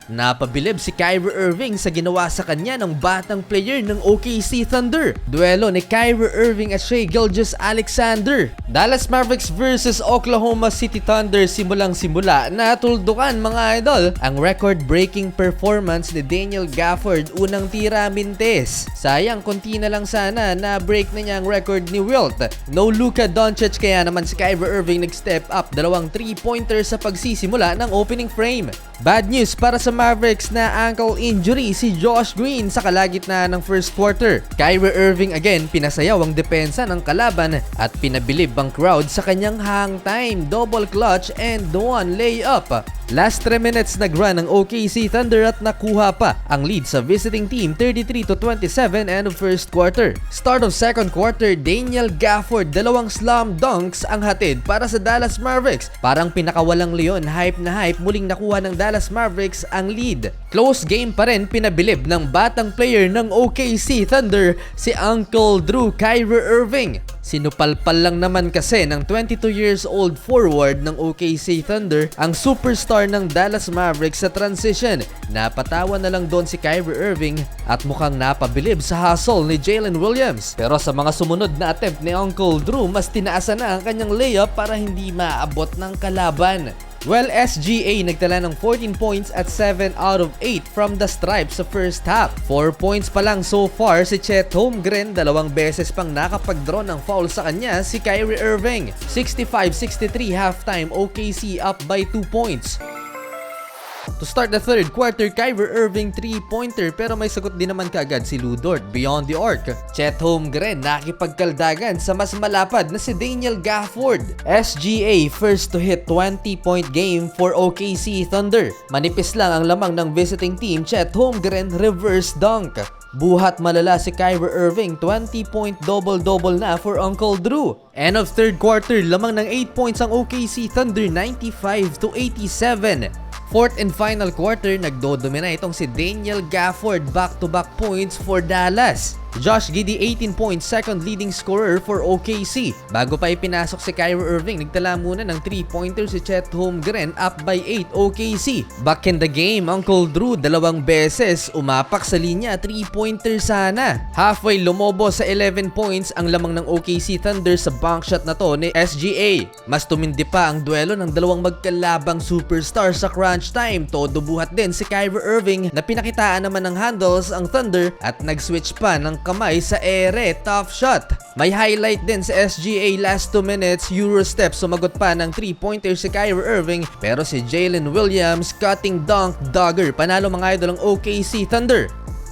Napabilib si Kyrie Irving sa ginawa sa kanya ng batang player ng OKC Thunder. Duelo ni Kyrie Irving at Shai Gilgeous-Alexander. Dallas Mavericks versus Oklahoma City Thunder, simulang-simula natuldukan mga idol ang record-breaking performance ni Daniel Gafford unang tira mintes. Sayang, konti na lang sana na break na niya ang record ni Wilt. No Luka Doncic, kaya naman si Kyrie Irving nag-step up, dalawang 3-pointer sa pagsisimula ng opening frame. Bad news para sa Mavericks na ankle injury si Josh Green sa kalagitnaan ng first quarter. Kyrie Irving again pinasayaw ang depensa ng kalaban at pinabilib ang crowd sa kanyang hang time, double clutch and one layup. Last 3 minutes nag-run ang OKC Thunder at nakuha pa ang lead sa visiting team 33-27 end of first quarter. Start of second quarter, Daniel Gafford, dalawang slam dunks ang hatid para sa Dallas Mavericks. Parang pinakawalang leon, hype na hype, muling nakuha ng Dallas Mavericks ang lead. Close game pa rin, pinabilib ng batang player ng OKC Thunder si Uncle Drew, Kyrie Irving. Sinupalpal lang naman kasi ng 22 years old forward ng OKC Thunder ang superstar ng Dallas Mavericks sa transition. Napatawa na lang doon si Kyrie Irving at mukhang napabilib sa hustle ni Jalen Williams. Pero sa mga sumunod na attempt ni Uncle Drew, mas tinaasan na ang kanyang layup para hindi maabot ng kalaban. Well, SGA nagtala ng 14 points at 7 out of 8 from the stripe sa first half. 4 points pa lang so far si Chet Holmgren, dalawang beses pang nakapag-draw ng foul sa kanya si Kyrie Irving. 65-63 halftime, OKC up by 2 points. To start the third quarter, Kyrie Irving 3-pointer pero may sagot din naman kaagad si Lu Dort beyond the arc. Chet Holmgren nakipagkaldagan sa mas malapad na si Daniel Gafford. SGA first to hit 20-point game for OKC Thunder. Manipis lang ang lamang ng visiting team, Chet Holmgren reverse dunk. Buhat malala si Kyrie Irving, 20-point double-double na for Uncle Drew. End of third quarter, lamang ng 8 points ang OKC Thunder, 95-87. Fourth and final quarter, nagdodomina itong si Daniel Gafford, back-to-back points for Dallas. Josh Giddey 18 points, second leading scorer for OKC. Bago pa ipinasok si Kyrie Irving, nagtala muna ng 3-pointer si Chet Holmgren, up by 8 OKC. Back in the game, Uncle Drew dalawang beses umapak sa linya, 3-pointer sana. Halfway lumobo sa 11 points ang lamang ng OKC Thunder sa bank shot na to ni SGA. Mas tumindi pa ang duelo ng dalawang magkalabang superstar sa crunch time. Todo buhat din si Kyrie Irving na pinakitaan naman ng handles ang Thunder at nag-switch pa ng kamay sa ere, tough shot. May highlight din sa SGA last 2 minutes, Eurostep, sumagot pa ng 3-pointer si Kyrie Irving pero si Jalen Williams cutting dunk dagger, panalo mga idol ang OKC Thunder.